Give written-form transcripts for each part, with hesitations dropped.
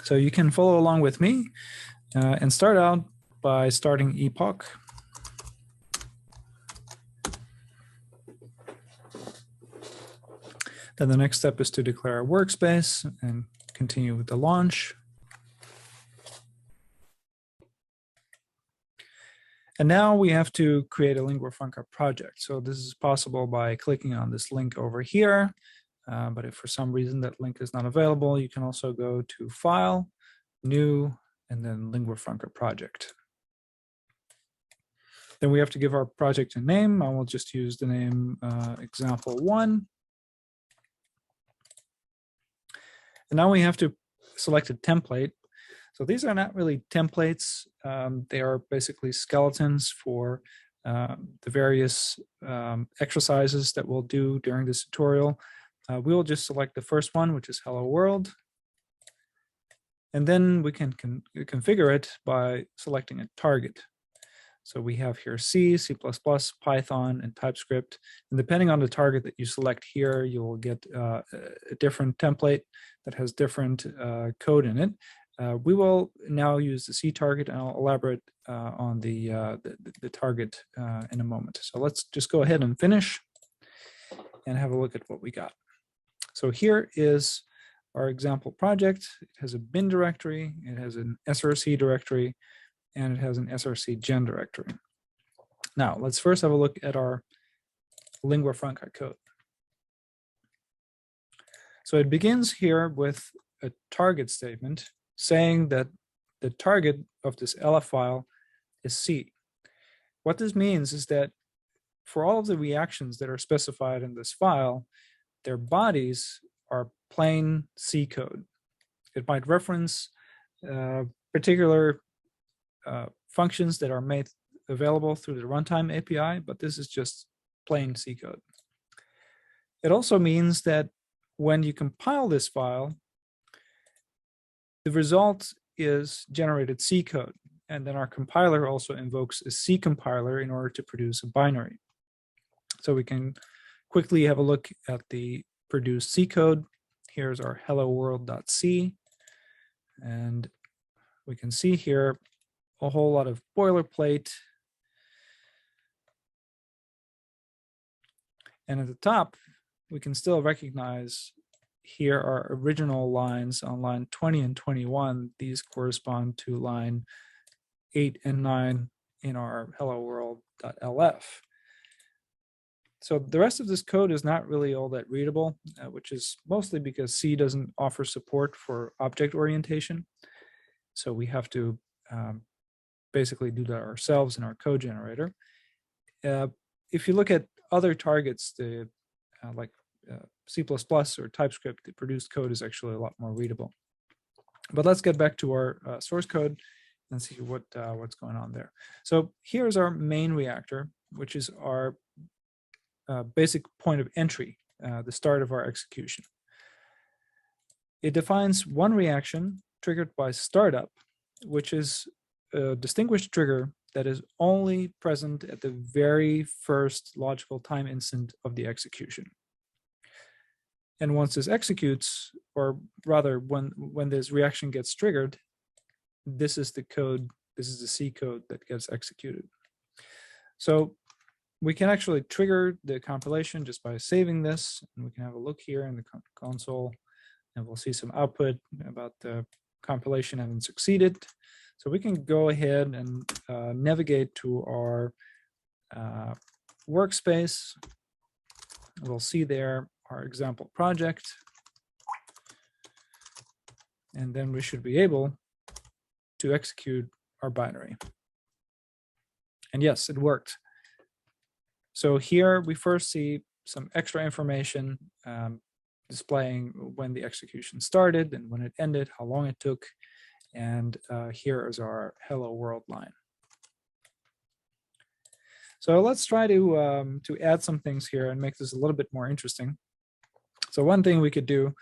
So you can follow along with me and start out by starting Epoch. Then the next step is to declare a workspace and continue with the launch. And now we have to create a Lingua Franca project. So this is possible by clicking on this link over here. But if for some reason that link is not available, you can also go to File, New, and then Lingua Franca project. Then we have to give our project a name. I will just use the name example1. And now we have to select a template. So these are not really templates. They are basically skeletons for the various exercises that we'll do during this tutorial. We will just select the first one, which is Hello World. And then we can configure it by selecting a target. So we have here C, C++, Python, and TypeScript. And depending on the target that you select here, you will get a different template that has different code in it. We will now use the C target, and I'll elaborate on the target in a moment. So let's just go ahead and finish and have a look at what we got. So here is our example project. It has a bin directory, it has an src directory, and it has an src gen directory. Now, let's first have a look at our Lingua Franca code. So it begins here with a target statement saying that the target of this LF file is C. What this means is that for all of the reactions that are specified in this file, their bodies are plain C code. It might reference particular functions that are made available through the runtime API, but this is just plain C code. It also means that when you compile this file, the result is generated C code, and then our compiler also invokes a C compiler in order to produce a binary. So we can quickly have a look at the produced C code. Here's our hello world.c, and we can see here a whole lot of boilerplate. And at the top, we can still recognize here are original lines on line 20 and 21. These correspond to line 8 and 9 in our hello world.lf. So the rest of this code is not really all that readable, which is mostly because C doesn't offer support for object orientation. So we have to basically do that ourselves in our code generator. If you look at other targets, like C++ or TypeScript, the produced code is actually a lot more readable. But let's get back to our source code and see what's going on there. So here's our main reactor, which is our basic point of entry, the start of our execution. It defines one reaction triggered by startup, which is a distinguished trigger that is only present at the very first logical time instant of the execution. And once this executes, or rather when this reaction gets triggered, this is the code, this is the C code that gets executed. So we can actually trigger the compilation just by saving this, and we can have a look here in the console, and we'll see some output about the compilation having succeeded. So we can go ahead and navigate to our workspace. We'll see there our example project, and then we should be able to execute our binary. And yes, it worked. So here we first see some extra information displaying when the execution started and when it ended, how long it took, and here is our hello world line. So let's try to add some things here and make this a little bit more interesting. So one thing we could do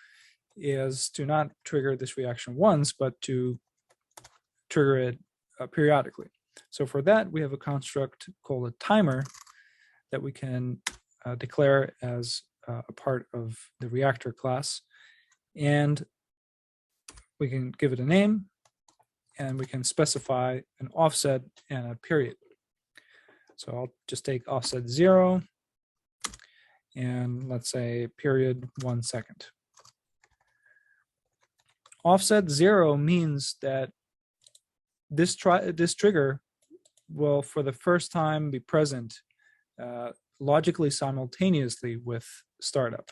is to not trigger this reaction once, but to trigger it periodically. So for that, we have a construct called a timer that we can declare as a part of the reactor class. And we can give it a name, and we can specify an offset and a period. So I'll just take offset 0, and let's say period 1 second. Offset 0 means that this trigger will, for the first time, be present logically simultaneously with startup.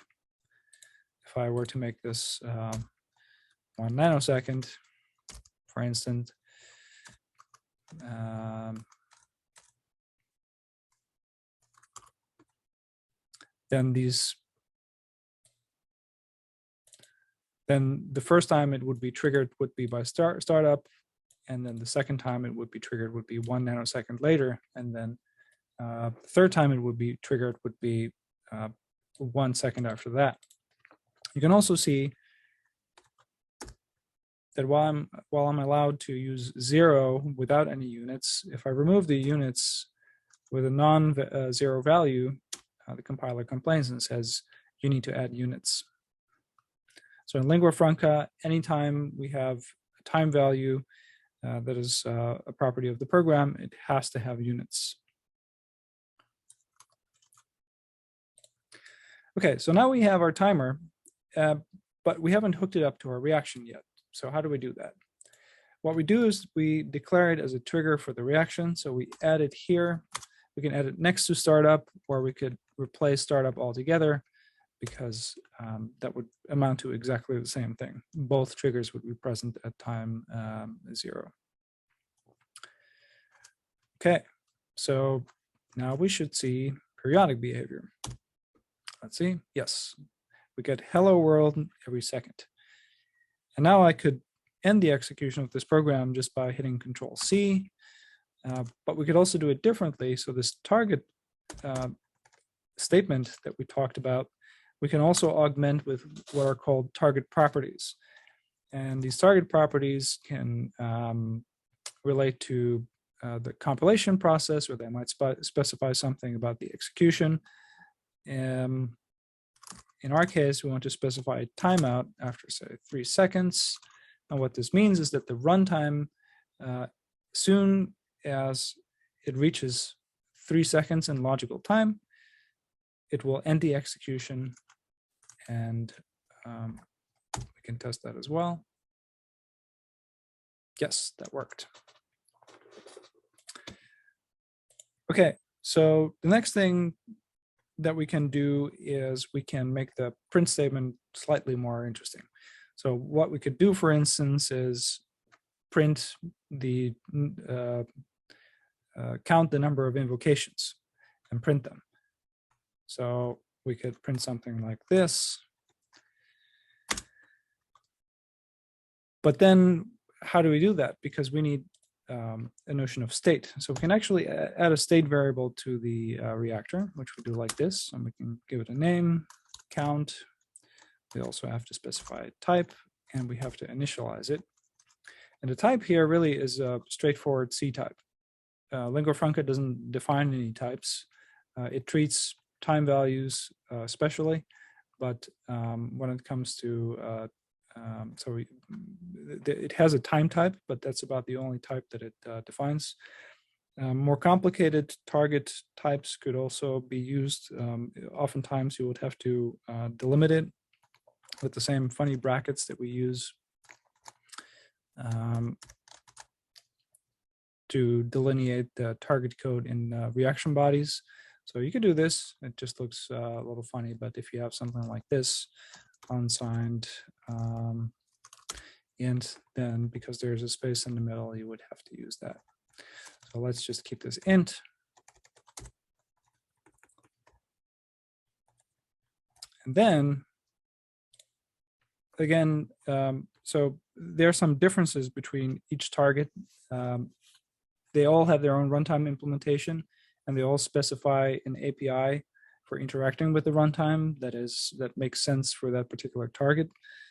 If I were to make this 1 nanosecond, for instance, then the first time it would be triggered would be by startup, and then the second time it would be triggered would be 1 nanosecond later, and then the third time it would be triggered would be 1 second after that. You can also see that while I'm allowed to use 0 without any units, if I remove the units with a non-zero value, the compiler complains and says you need to add units. So in Lingua Franca, anytime we have a time value that is a property of the program, it has to have units. Okay, so now we have our timer, but we haven't hooked it up to our reaction yet. So how do we do that? What we do is we declare it as a trigger for the reaction. So we add it here. We can add it next to startup, or we could replace startup altogether, because that would amount to exactly the same thing. Both triggers would be present at time 0. Okay, so now we should see periodic behavior. Let's see. Yes, we get hello world every second. And now I could end the execution of this program just by hitting Control-C, but we could also do it differently. So this target statement that we talked about, we can also augment with what are called target properties. And these target properties can relate to the compilation process, or they might specify something about the execution. In our case, we want to specify a timeout after, say, 3 seconds. And what this means is that the runtime, soon as it reaches 3 seconds in logical time, it will end the execution. And we can test that as well. Yes, that worked. Okay, so the next thing that we can do is we can make the print statement slightly more interesting. So what we could do, for instance, is print the count the number of invocations and print them. So we could print something like this. But then how do we do that? Because we need a notion of state. So we can actually add a state variable to the reactor, which we do like this, and we can give it a name, count. We also have to specify type, and we have to initialize it. And the type here really is a straightforward C type. Lingua Franca doesn't define any types. It treats time values specially, but when it comes to it has a time type, but that's about the only type that it defines. More complicated target types could also be used. Oftentimes you would have to delimit it with the same funny brackets that we use to delineate the target code in reaction bodies. So you could do this. It just looks a little funny, but if you have something like this, unsigned int, then because there's a space in the middle, you would have to use that. So let's just keep this int. And then again, so there are some differences between each target. They all have their own runtime implementation, and they all specify an API for interacting with the runtime that makes sense for that particular target.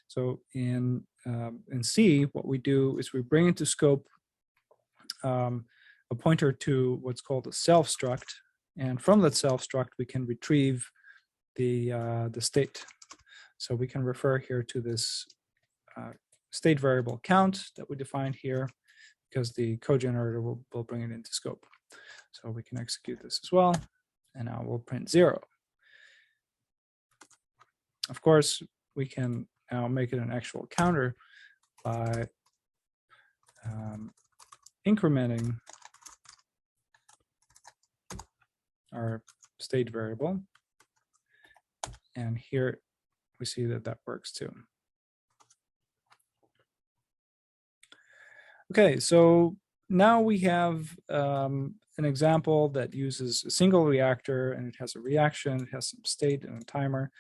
So in C, what we do is we bring into scope a pointer to what's called a self struct, and from that self struct we can retrieve the state. So we can refer here to this state variable count that we defined here, because the code generator will bring it into scope. So we can execute this as well, and now we'll print 0. Of course, we can now make it an actual counter by incrementing our state variable. And here we see that that works too. Okay, so now we have an example that uses a single reactor, and it has a reaction, it has some state and a timer.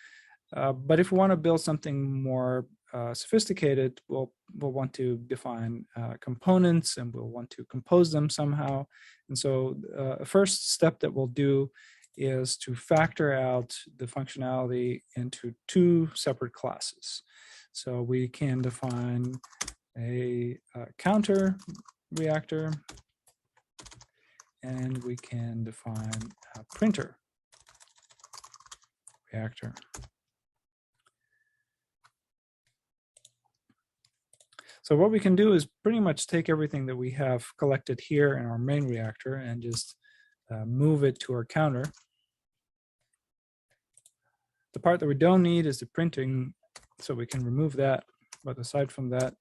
But if we want to build something more sophisticated, we'll want to define components, and we'll want to compose them somehow. And so the first step that we'll do is to factor out the functionality into 2 separate classes. So we can define a counter reactor, and we can define a printer reactor. So what we can do is pretty much take everything that we have collected here in our main reactor and just move it to our counter. The part that we don't need is the printing, so we can remove that. But aside from that,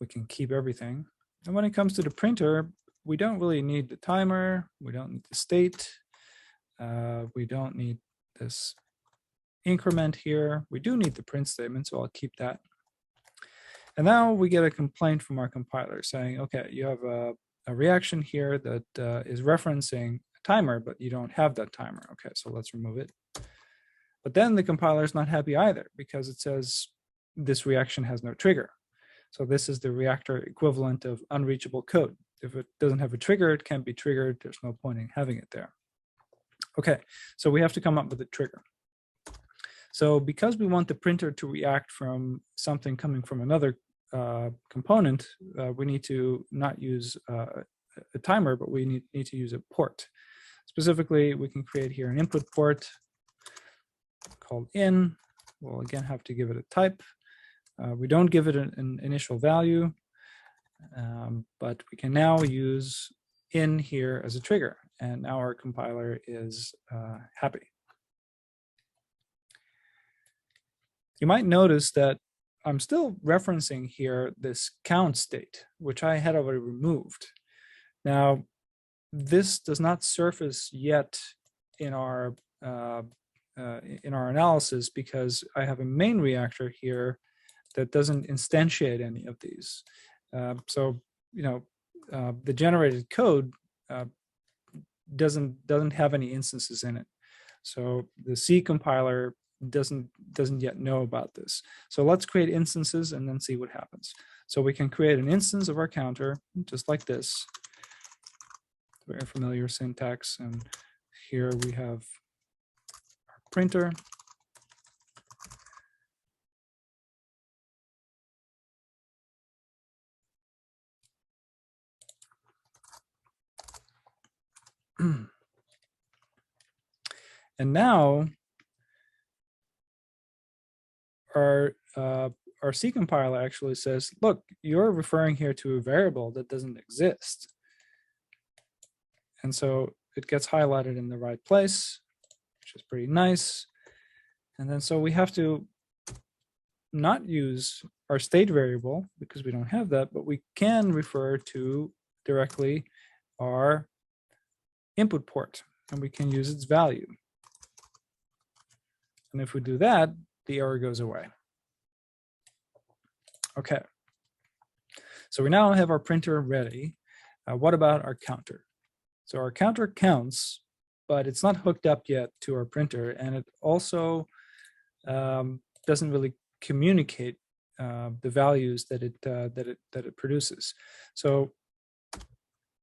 we can keep everything. And when it comes to the printer, we don't really need the timer, we don't need the state, we don't need this increment here. We do need the print statement, so I'll keep that. And now we get a complaint from our compiler saying, okay, you have a reaction here that is referencing a timer, but you don't have that timer. Okay, so let's remove it. But then the compiler is not happy either, because it says this reaction has no trigger. So this is the reactor equivalent of unreachable code. If it doesn't have a trigger, it can't be triggered. There's no point in having it there. Okay, so we have to come up with a trigger. So because we want the printer to react from something coming from another component, we need to not use a timer, but we need to use a port. Specifically, we can create here an input port called in. We'll again have to give it a type. We don't give it an initial value, but we can now use in here as a trigger, and now our compiler is happy. You might notice that I'm still referencing here this count state, which I had already removed. Now, this does not surface yet in our analysis, because I have a main reactor here that doesn't instantiate any of these. So, you know, the generated code doesn't have any instances in it. So the C compiler doesn't yet know about this. So let's create instances and then see what happens. So we can create an instance of our counter just like this. Very familiar syntax. And here we have our printer. And now our C compiler actually says, look, you're referring here to a variable that doesn't exist. And so it gets highlighted in the right place, which is pretty nice. And then so we have to not use our state variable because we don't have that, but we can refer to directly our input port, and we can use its value. And if we do that, the error goes away. Okay, so we now have our printer ready. What about our counter? So our counter counts, but it's not hooked up yet to our printer, and it also doesn't really communicate the values that it produces. So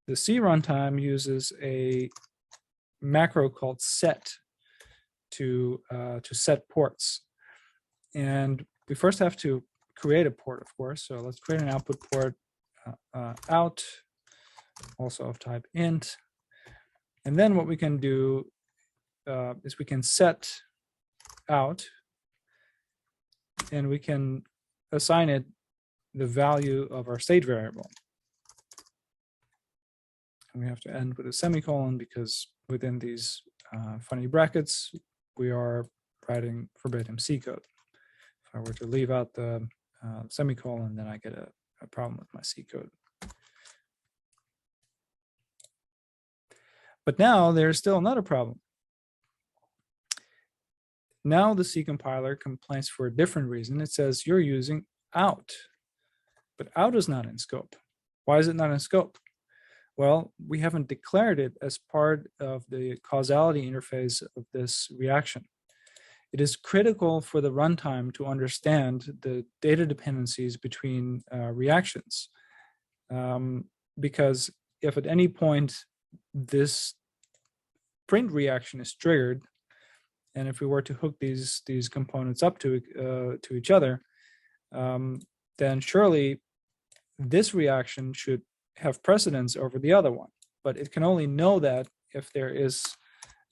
the C runtime uses a macro called set to set ports, and we first have to create a port, of course. So let's create an output port out, also of type int, and then what we can do is we can set out, and we can assign it the value of our state variable. And we have to end with a semicolon because within these funny brackets, we are writing verbatim C code. If I were to leave out the semicolon, then I get a problem with my C code. But now there's still another problem. Now the C compiler complains for a different reason. It says you're using out, but out is not in scope. Why is it not in scope? Well, we haven't declared it as part of the causality interface of this reaction. It is critical for the runtime to understand the data dependencies between reactions, because if at any point this print reaction is triggered, and if we were to hook these components up to each other, then surely this reaction should have precedence over the other one. But it can only know that if there is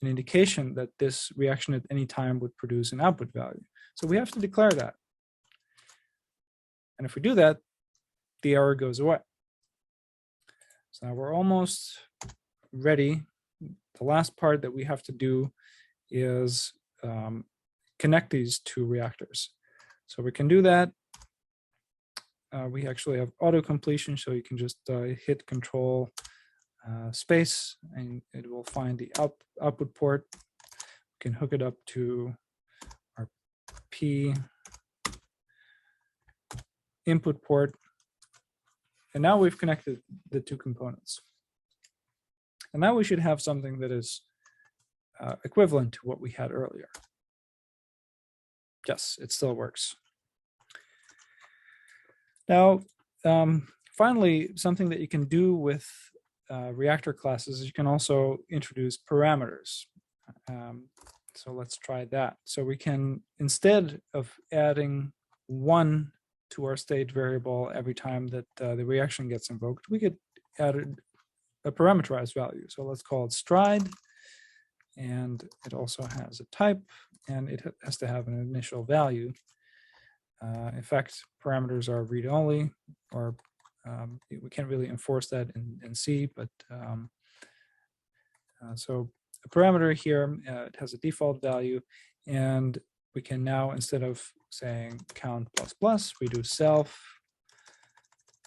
an indication that this reaction at any time would produce an output value. So we have to declare that. And if we do that, the error goes away. So now we're almost ready. The last part that we have to do is connect these two reactors. So we can do that. We actually have auto completion, so you can just hit Control space, and it will find the output port. We can hook it up to our P input port, and now we've connected the two components. And now we should have something that is equivalent to what we had earlier. Yes, it still works. Now, finally, something that you can do with reactor classes is you can also introduce parameters. So let's try that. So we can, instead of adding 1 to our state variable every time that the reaction gets invoked, we could add a parameterized value. So let's call it stride, and it also has a type, and it has to have an initial value. In fact, parameters are read-only, or we can't really enforce that in C, but so a parameter here, it has a default value, and we can now, instead of saying count plus plus, we do self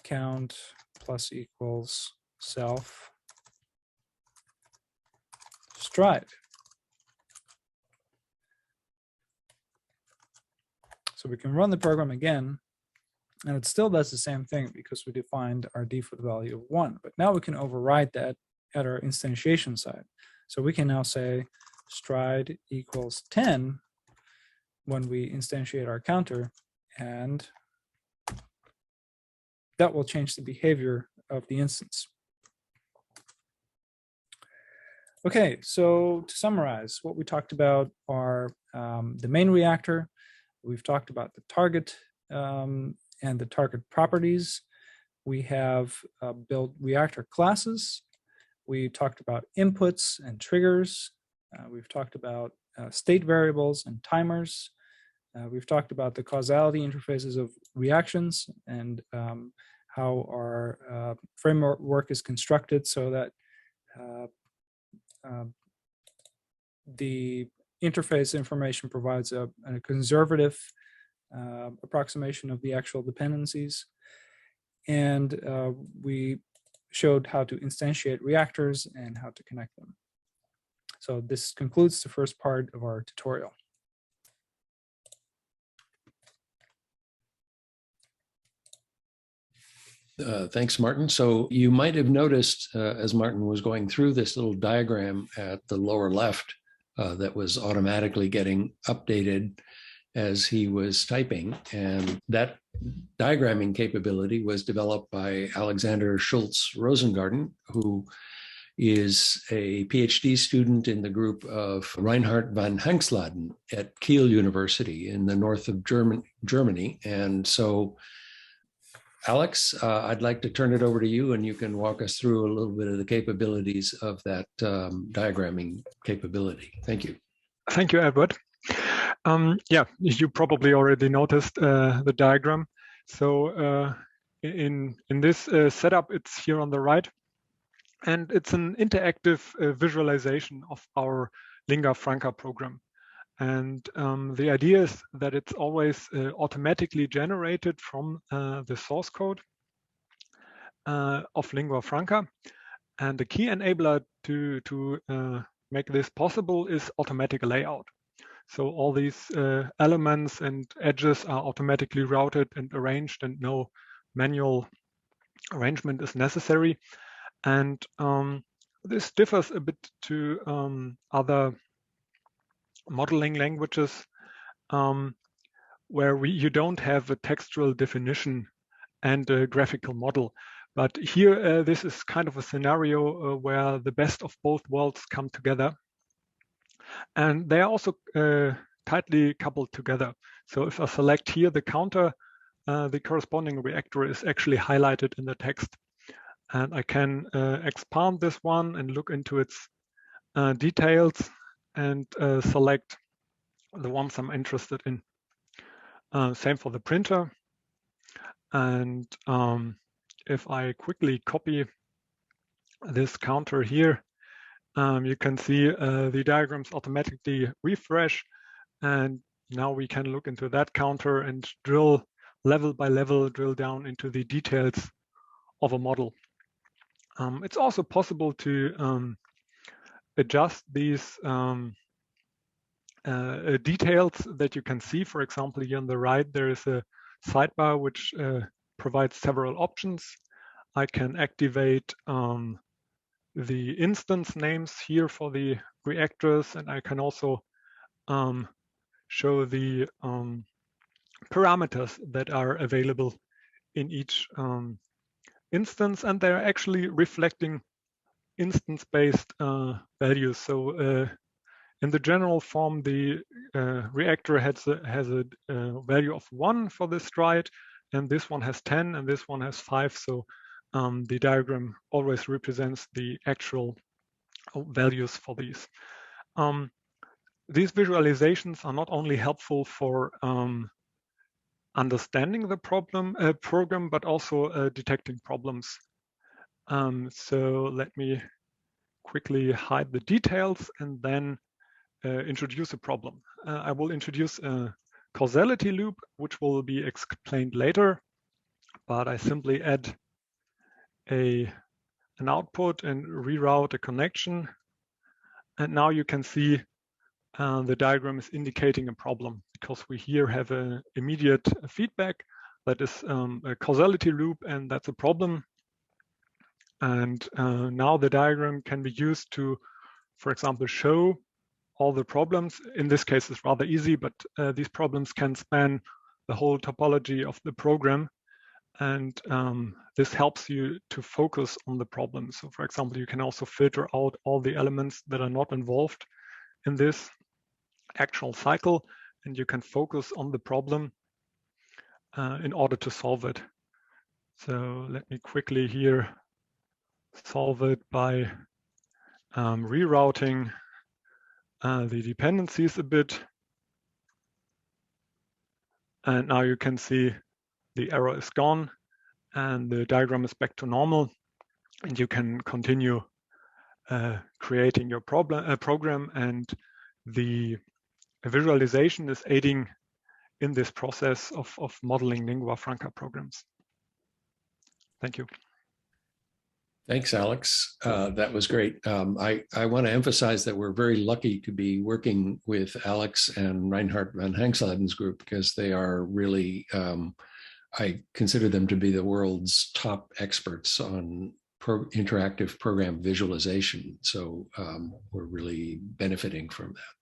count plus equals self stride. So we can run the program again, and it still does the same thing because we defined our default value of 1. But now we can override that at our instantiation side. So we can now say stride equals 10 when we instantiate our counter, and that will change the behavior of the instance. Okay, so to summarize, what we talked about are the main reactor. We've talked about the target and the target properties. We have built reactor classes. We talked about inputs and triggers. We've talked about state variables and timers. We've talked about the causality interfaces of reactions and how our framework is constructed so that the interface information provides a conservative approximation of the actual dependencies. And we showed how to instantiate reactors and how to connect them. So this concludes the first part of our tutorial. Thanks, Martin. So you might have noticed as Martin was going through this little diagram at the lower left that was automatically getting updated as he was typing. And that diagramming capability was developed by Alexander Schultz Rosengarten, who is a PhD student in the group of Reinhard van Hanksladen at Kiel University in the north of Germany. And so Alex, I'd like to turn it over to you, and you can walk us through a little bit of the capabilities of that diagramming capability. Thank you. Thank you, Edward. Yeah, you probably already noticed the diagram. So in this setup, it's here on the right, and it's an interactive visualization of our Lingua Franca program. And the idea is that it's always automatically generated from the source code of Lingua Franca. And the key enabler to make this possible is automatic layout. So all these elements and edges are automatically routed and arranged, and no manual arrangement is necessary. And this differs a bit to other modeling languages where you don't have a textual definition and a graphical model. But here, this is kind of a scenario where the best of both worlds come together. And they are also tightly coupled together. So if I select here the counter, the corresponding reactor is actually highlighted in the text. And I can expand this one and look into its details and select the ones I'm interested in. Same for the printer. And if I quickly copy this counter here, you can see the diagrams automatically refresh. And now we can look into that counter and drill level by level, drill down into the details of a model. It's also possible to adjust these details that you can see. For example, here on the right, there is a sidebar which provides several options. I can activate the instance names here for the reactors, and I can also show the parameters that are available in each instance, and they're actually reflecting instance-based values. So in the general form, the reactor has a value of 1 for this stride, and this one has 10, and this one has 5. So the diagram always represents the actual values for these. These visualizations are not only helpful for understanding the program, but also detecting problems. So let me quickly hide the details and then introduce a problem. I will introduce a causality loop, which will be explained later, but I simply add an output and reroute a connection. And now you can see the diagram is indicating a problem, because we here have an immediate feedback that is a causality loop, and that's a problem. And now the diagram can be used to, for example, show all the problems. In this case, it's rather easy, but these problems can span the whole topology of the program. And this helps you to focus on the problem. So for example, you can also filter out all the elements that are not involved in this actual cycle, and you can focus on the problem in order to solve it. So let me quickly here solve it by rerouting the dependencies a bit. And now you can see the error is gone and the diagram is back to normal, and you can continue creating your program, and the visualization is aiding in this process of modeling Lingua Franca programs. Thank you. Thanks, Alex. That was great. I want to emphasize that we're very lucky to be working with Alex and Reinhard van Hanksladen's group, because they are really, I consider them to be the world's top experts on interactive program visualization. So we're really benefiting from that.